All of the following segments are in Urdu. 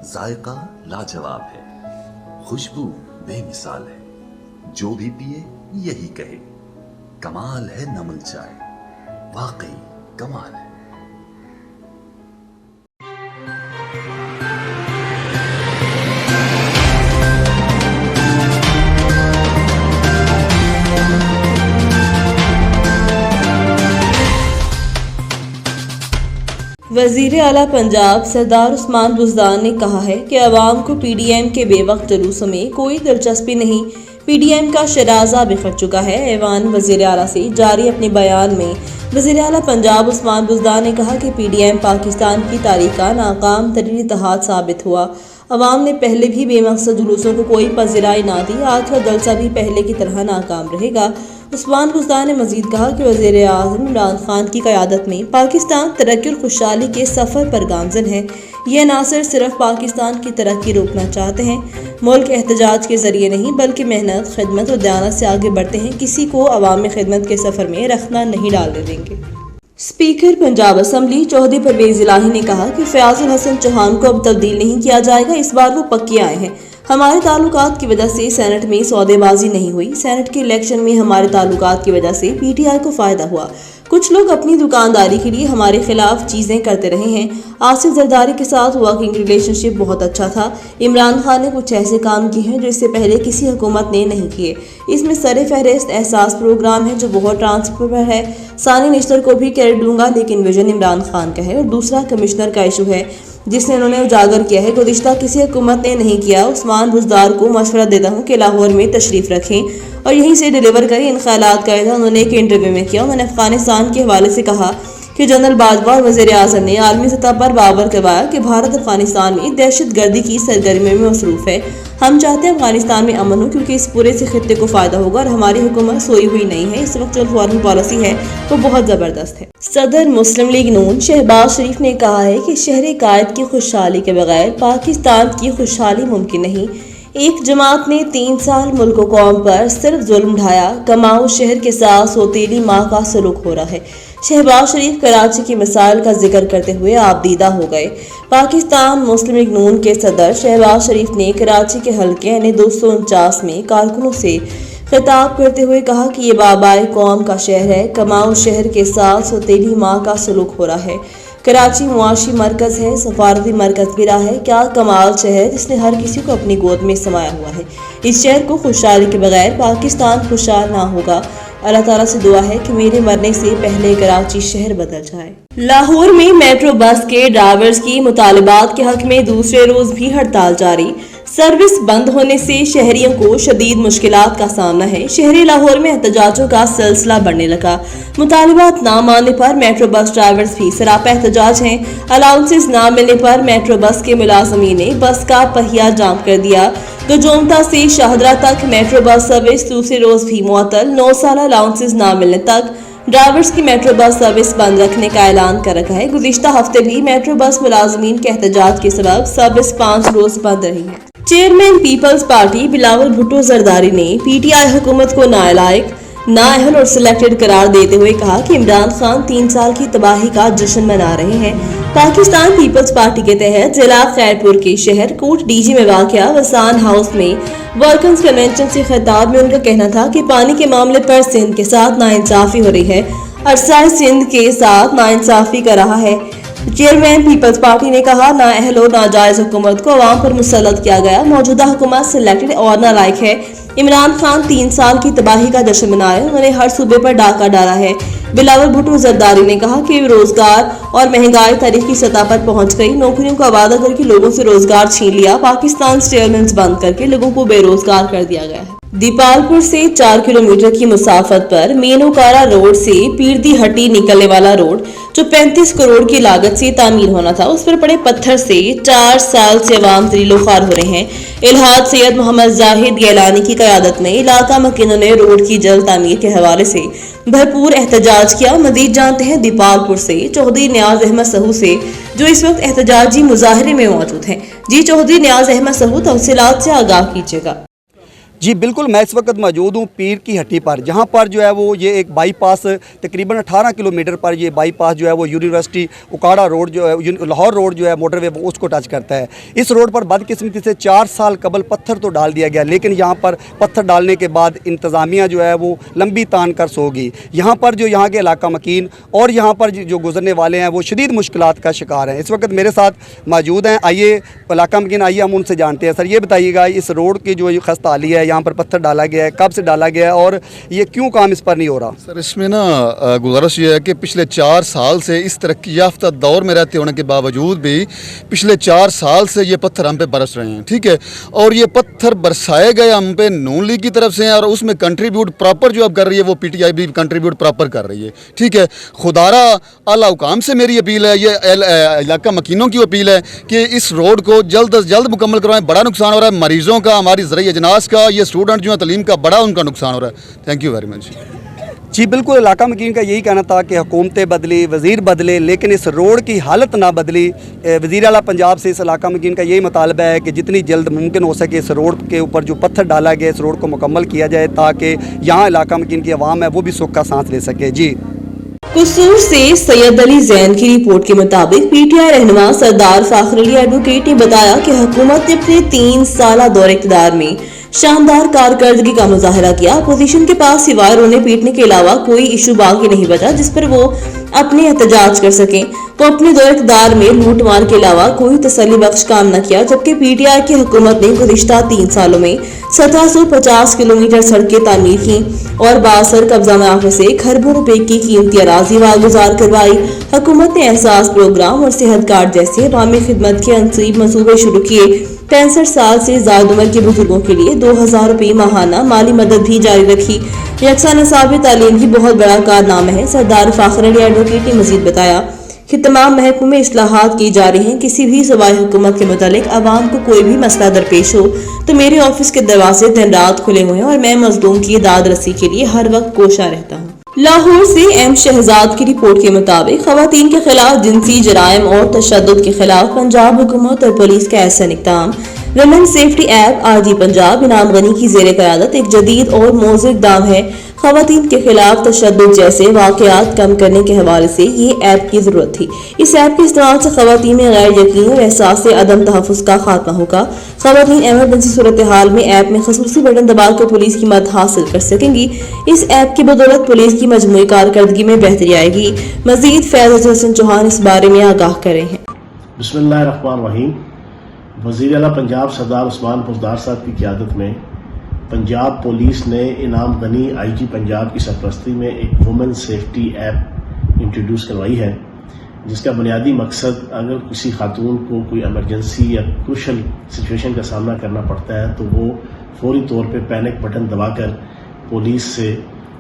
ذائقہ لاجواب ہے, خوشبو بے مثال ہے, جو بھی پیے یہی کہے کمال ہے نمل چائے, واقعی کمال ہے. وزیر اعلیٰ پنجاب سردار عثمان بزدار نے کہا ہے کہ عوام کو پی ڈی ایم کے بے وقت جلوسوں میں کوئی دلچسپی نہیں. پی ڈی ایم کا شرازہ بکھر چکا ہے. ایوان وزیر اعلیٰ سے جاری اپنے بیان میں وزیر اعلیٰ پنجاب عثمان بزدار نے کہا کہ پی ڈی ایم پاکستان کی تاریخ کا ناکام ترین اتحاد ثابت ہوا. عوام نے پہلے بھی بے مقصد جلوسوں کو کوئی پذیرائی نہ دی, آج کا جلسہ بھی پہلے کی طرح ناکام رہے گا. عثمان بزدار نے مزید کہا کہ وزیر اعظم عمران خان کی قیادت میں پاکستان ترقی اور خوشحالی کے سفر پر گامزن ہے. یہ عناصر صرف پاکستان کی ترقی روکنا چاہتے ہیں. ملک احتجاج کے ذریعے نہیں بلکہ محنت, خدمت اور دیانت سے آگے بڑھتے ہیں. کسی کو عوام میں خدمت کے سفر میں رکھنا نہیں ڈالنے دیں گے. اسپیکر پنجاب اسمبلی چودھری پرویز الہی نے کہا کہ فیاض الحسن چوہان کو اب تبدیل نہیں کیا جائے گا. اس بار وہ پکے آئے ہیں. ہمارے تعلقات کی وجہ سے سینٹ میں سودے بازی نہیں ہوئی. سینٹ کے الیکشن میں ہمارے تعلقات کی وجہ سے پی ٹی آئی کو فائدہ ہوا. کچھ لوگ اپنی دکانداری کے لیے ہمارے خلاف چیزیں کرتے رہے ہیں. آصف زرداری کے ساتھ ورکنگ ریلیشن شپ بہت اچھا تھا. عمران خان نے کچھ ایسے کام کیے ہیں جو اس سے پہلے کسی حکومت نے نہیں کیے. اس میں سر فہرست احساس پروگرام ہے جو بہت ٹرانسپیرنٹ ہے. ثانی نشتر کو بھی کریڈٹ دوں گا, لیکن ویژن عمران خان کا ہے. اور دوسرا کمشنر کا ایشو ہے جس نے انہوں نے اجاگر کیا ہے, گزشتہ کسی حکومت نے نہیں کیا. عثمان بزدار کو مشورہ دیتا ہوں کہ لاہور میں تشریف رکھیں اور یہیں سے ڈیلیور کریں. ان خیالات کا اعلان انہوں نے ایک انٹرویو میں کیا. انہوں نے افغانستان کے حوالے سے کہا کہ جنرل باجوہ اور وزیر اعظم نے عالمی سطح پر باور کروایا کہ بھارت افغانستان میں دہشت گردی کی سرگرمیوں میں مصروف ہے. ہم چاہتے ہیں افغانستان میں امن ہو کیونکہ اس پورے سے خطے کو فائدہ ہوگا, اور ہماری حکومت سوئی ہوئی نہیں ہے. اس وقت جو فارن پالیسی ہے وہ بہت زبردست ہے. صدر مسلم لیگ نون شہباز شریف نے کہا ہے کہ شہر قائد کی خوشحالی کے بغیر پاکستان کی خوشحالی ممکن نہیں. ایک جماعت نے 3 سال ملک و قوم پر صرف ظلم ڈھایا. کماؤ شہر کے ساتھ سوتیلی ماں کا سلوک ہو رہا ہے. شہباز شریف کراچی کی مسائل کا ذکر کرتے ہوئے آپ دیدہ ہو گئے. پاکستان مسلم لیگ نون کے صدر شہباز شریف نے کراچی کے حلقے یعنی 249 میں کارکنوں سے خطاب کرتے ہوئے کہا کہ یہ بابائے قوم کا شہر ہے. کماؤ شہر کے ساتھ سوتیلی ماں کا سلوک ہو رہا ہے. کراچی معاشی مرکز ہے, سفارتی مرکز بھی رہا ہے. کیا کمال شہر جس نے ہر کسی کو اپنی گود میں سمایا ہوا ہے. اس شہر کو خوشحالی کے بغیر پاکستان خوشحال نہ ہوگا. اللہ تعالیٰ سے دعا ہے کہ میرے مرنے سے پہلے کراچی شہر بدل جائے. لاہور میں میٹرو بس کے ڈرائیورز کی مطالبات کے حق میں دوسرے روز بھی ہڑتال جاری. سروس بند ہونے سے شہریوں کو شدید مشکلات کا سامنا ہے. شہری لاہور میں احتجاجوں کا سلسلہ بڑھنے لگا. مطالبات نہ ماننے پر میٹرو بس ڈرائیورز بھی سراپا احتجاج ہیں. الاؤنسز نہ ملنے پر میٹرو بس کے ملازمین نے بس کا پہیہ جام کر دیا. گجومتا سے شاہدرہ تک میٹرو بس سروس دوسرے روز بھی معطل. 9 سالہ الاؤنسز نہ ملنے تک ڈرائیورز کی میٹرو بس سروس بند رکھنے کا اعلان کر رکھا ہے. گزشتہ ہفتے بھی میٹرو بس ملازمین کے احتجاج کے سبب سروس 5 روز بند رہی ہے. چیئرمین پیپلز پارٹی بلاول بھٹو زرداری نے پی ٹی آئی حکومت کو نالائق, نااہل اور سلیکٹڈ قرار دیتے ہوئے کہا کہ عمران خان 3 سال کی تباہی کا جشن منا رہے ہیں. پاکستان پیپلز پارٹی کے تحت ضلع خیرپور کے شہر کوٹ ڈی جی میں واقع وسان ہاؤس میں ورکنز کنونشن سے خطاب میں ان کا کہنا تھا کہ پانی کے معاملے پر سندھ کے ساتھ ناانصافی ہو رہی ہے. عرصہ سندھ کے ساتھ ناانصافی کر رہا ہے. چیئرمین پیپلز پارٹی نے کہا نااہل اور ناجائز حکومت کو عوام پر مسلط کیا گیا. موجودہ حکومت سلیکٹڈ اور نالائق ہے. عمران خان 3 سال کی تباہی کا جشن منا رہے ہیں. انہوں نے ہر صوبے پر ڈاکہ ڈالا ہے. بلاول بھٹو زرداری نے کہا کہ روزگار اور مہنگائی تاریخی سطح پر پہنچ گئی. نوکریوں کا وعدہ کر کے لوگوں سے روزگار چھین لیا. پاکستان اسٹیل ملز بند کر کے لوگوں کو بے روزگار کر دیا گیا ہے. دیپالپور سے 4 کلومیٹر کی مسافت پر مینوکارا روڈ سے پیردی ہٹی نکلنے والا روڈ جو 35 کروڑ کی لاگت سے تعمیر ہونا تھا, اس پر پڑے پتھر سے 4 سال سے عوام ذلیل و خوار ہو رہے ہیں. الہاد سید محمد زاہد گیلانی کی قیادت میں علاقہ مکینوں نے روڈ کی جلد تعمیر کے حوالے سے بھرپور احتجاج کیا. مزید جانتے ہیں دیپالپور سے چودھری نیاز احمد سہو سے جو اس وقت احتجاجی مظاہرے میں موجود ہیں. جی چودھری نیاز احمد سہو, تفصیلات سے آگاہ کیجیے گا. جی بالکل، میں اس وقت موجود ہوں پیر کی ہٹی پر، جہاں پر جو ہے وہ یہ ایک بائی پاس تقریباً 18 کلومیٹر پر یہ بائی پاس جو ہے وہ یونیورسٹی اکاڑا روڈ جو ہے لاہور روڈ جو ہے موٹر وے اس کو ٹچ کرتا ہے۔ اس روڈ پر بدقسمتی سے 4 سال قبل پتھر تو ڈال دیا گیا، لیکن یہاں پر پتھر ڈالنے کے بعد انتظامیہ جو ہے وہ لمبی تان کر سو گئی۔ یہاں پر جو یہاں کے علاقہ مکین اور یہاں پر جو گزرنے والے ہیں وہ شدید مشکلات کا شکار ہیں۔ اس وقت میرے ساتھ موجود ہیں، آئیے علاقہ مکین آئیے ہم ان سے جانتے ہیں۔ سر یہ بتائیے گا اس روڈ کی جو خستہ حالی ہے، یہاں پر پتھر ڈالا گیا ہے، کب سے ڈالا گیا ہے اور یہ کیوں کام اس پر نہیں ہو رہا؟ سر اس میں نا گزارش یہ ہے کہ پچھلے 4 سال سے اس ترقی یافتہ دور میں رہتے ہونے کے باوجود بھی پچھلے 4 سال سے یہ پتھر ہم پہ برس رہے ہیں، ٹھیک ہے، اور یہ پتھر برسائے گئے ہم پہ نون لیگ کی طرف سے ہیں، اور اس میں کنٹریبیوٹ پراپر جو اب کر رہی ہے وہ پی ٹی آئی بھی کنٹریبیوٹ پراپر کر رہی ہے، ٹھیک ہے۔ خدارہ اعلیٰ حکام سے میری اپیل ہے، یہ علاقہ مکینوں کی اپیل ہے کہ اس روڈ کو جلد از جلد مکمل کروائیں۔ بڑا نقصان ہو رہا ہے مریضوں کا، ہماری زرعی اجناس کا، یہ اسٹوڈنٹ جو ہیں تعلیم کا بڑا ان کا نقصان ہو رہا ہے۔ Thank you very much. جی بالکل، علاقہ مکین کا یہی کہنا تھا کہ حکومتیں بدلی، وزیر بدلے، لیکن اس روڈ کی حالت نہ بدلی۔ وزیر اعلیٰ پنجاب سے اس علاقہ مکین کا یہی مطالبہ ہے کہ جتنی جلد ممکن ہو سکے اس روڈ کے اوپر جو پتھر ڈالا گیا اس روڈ کو مکمل کیا جائے تاکہ یہاں علاقہ مکین کی عوام ہے وہ بھی سکھ کا سانس لے سکے۔ جی قصور سے سید علی زین کی رپورٹ کے مطابق پی ٹی آئی رہنما سردار فاخر علی ایڈوکیٹ نے بتایا کہ حکومت نے اپنے 3 سالہ دور اقتدار میں شاندار کارکردگی کا مظاہرہ کیا۔ اپوزیشن کے پاس سوائے رونے پیٹنے کے علاوہ کوئی ایشو باقی نہیں بچا جس پر وہ اپنے احتجاج کر سکیں۔ وہ اپنے دور اقتدار میں لوٹ مار کے علاوہ کوئی تسلی بخش کام نہ کیا، جبکہ پی ٹی آئی کی حکومت نے گزشتہ 3 سالوں میں 1750 کلومیٹر سڑکیں تعمیر کی اور بااثر قبضہ منافع سے کھربوں روپے کی قیمتی اراضی واگزار کروائی۔ حکومت نے احساس پروگرام اور صحت کارڈ جیسے عوامی خدمت کے انسیب منصوبے شروع کیے۔ 65 سال سے زائد عمر کے بزرگوں کے لیے 2000 روپے ماہانہ مالی مدد بھی جاری رکھی۔ یکساں نصاب تعلیم بھی بہت بڑا کارنامہ ہے۔ سردار فاخر علی ایڈوکیٹ نے مزید بتایا کہ تمام محکموں میں اصلاحات کی جا رہی ہیں۔ کسی بھی صوبائی حکومت کے متعلق عوام کو کوئی بھی مسئلہ درپیش ہو تو میرے آفس کے دروازے دن رات کھلے ہوئے ہیں اور میں مظلوم کی داد رسی کے لیے ہر وقت کوشاں رہتا ہوں۔ لاہور سے ایم شہزاد کی رپورٹ کے مطابق خواتین کے خلاف جنسی جرائم اور تشدد کے خلاف پنجاب حکومت اور پولیس کا احسن اقدام۔ Women safety app R G Punjab Inam Ghani کی زیر قیادت ایک جدید اور موزوں اقدام ہے۔ خواتین کے خلاف تشدد جیسے واقعات کم کرنے کے حوالے سے یہ ایپ کی ضرورت تھی۔ اس ایپ کے استعمال سے خواتین میں غیر یقین اور احساس سے عدم تحفظ کا خاتمہ ہوگا۔ خواتین ایمرجنسی صورتحال میں ایپ میں خصوصی بٹن دبا کر پولیس کی مدد حاصل کر سکیں گی۔ اس ایپ کی بدولت پولیس کی مجموعی کارکردگی میں بہتری آئے گی۔ مزید فیض حسن چوہان اس بارے میں آگاہ کرے ہیں۔ بسم اللہ الرحمن الرحیم۔ وزیر اعلیٰ پنجاب سردار عثمان پرزدار صاحب کی قیادت میں پنجاب پولیس نے انعام غنی آئی جی پنجاب کی سرپرستی میں ایک وومن سیفٹی ایپ انٹروڈیوس کروائی ہے، جس کا بنیادی مقصد اگر کسی خاتون کو کوئی ایمرجنسی یا کروشل سچویشن کا سامنا کرنا پڑتا ہے تو وہ فوری طور پہ پینک بٹن دبا کر پولیس سے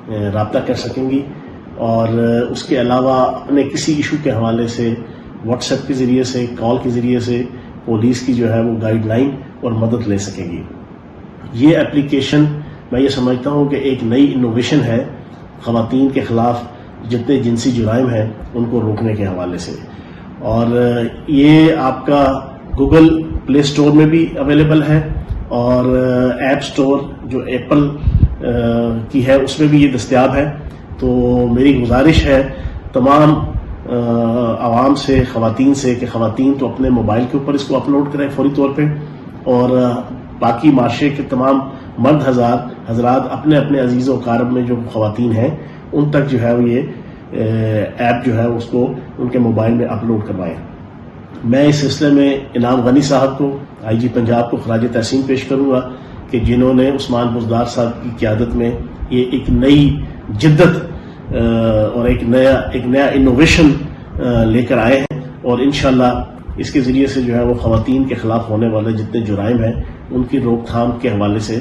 رابطہ کر سکیں گی، اور اس کے علاوہ اپنے کسی ایشو کے حوالے سے واٹس ایپ کے ذریعے سے، کال کے ذریعے سے پولیس کی جو ہے وہ گائیڈ لائن اور مدد لے سکے گی۔ یہ اپلیکیشن میں یہ سمجھتا ہوں کہ ایک نئی انوویشن ہے خواتین کے خلاف جتنے جنسی جرائم ہیں ان کو روکنے کے حوالے سے، اور یہ آپ کا گوگل پلے سٹور میں بھی اویلیبل ہے اور ایپ سٹور جو ایپل کی ہے اس میں بھی یہ دستیاب ہے۔ تو میری گزارش ہے تمام عوام سے، خواتین سے، کہ خواتین تو اپنے موبائل کے اوپر اس کو اپلوڈ کریں فوری طور پہ، اور باقی معاشرے کے تمام مرد حضرات اپنے اپنے عزیز و اقارب میں جو خواتین ہیں ان تک جو ہے وہ یہ ایپ جو ہے اس کو ان کے موبائل میں اپلوڈ کروائیں۔ میں اس سلسلے میں انعام غنی صاحب کو، آئی جی پنجاب کو خراج تحسین پیش کروں گا کہ جنہوں نے عثمان بزدار صاحب کی قیادت میں یہ ایک نئی جدت اور ایک نیا انوویشن لے کر آئے ہیں، اور انشاءاللہ اس کے ذریعے سے جو ہے وہ خواتین کے خلاف ہونے والے جتنے جرائم ہیں ان کی روک تھام کے حوالے سے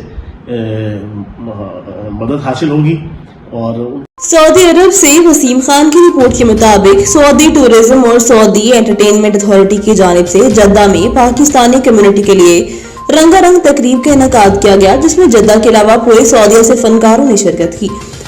مدد حاصل ہوگی۔ اور سعودی عرب سے وسیم خان کی رپورٹ کے مطابق سعودی ٹورزم اور سعودی انٹرٹینمنٹ اتھارٹی کی جانب سے جدہ میں پاکستانی کمیونٹی کے لیے رنگا رنگ تقریب کا انعقاد کیا گیا، جس میں جدہ کے علاوہ پورے سعودیہ سے فنکاروں نے شرکت کی۔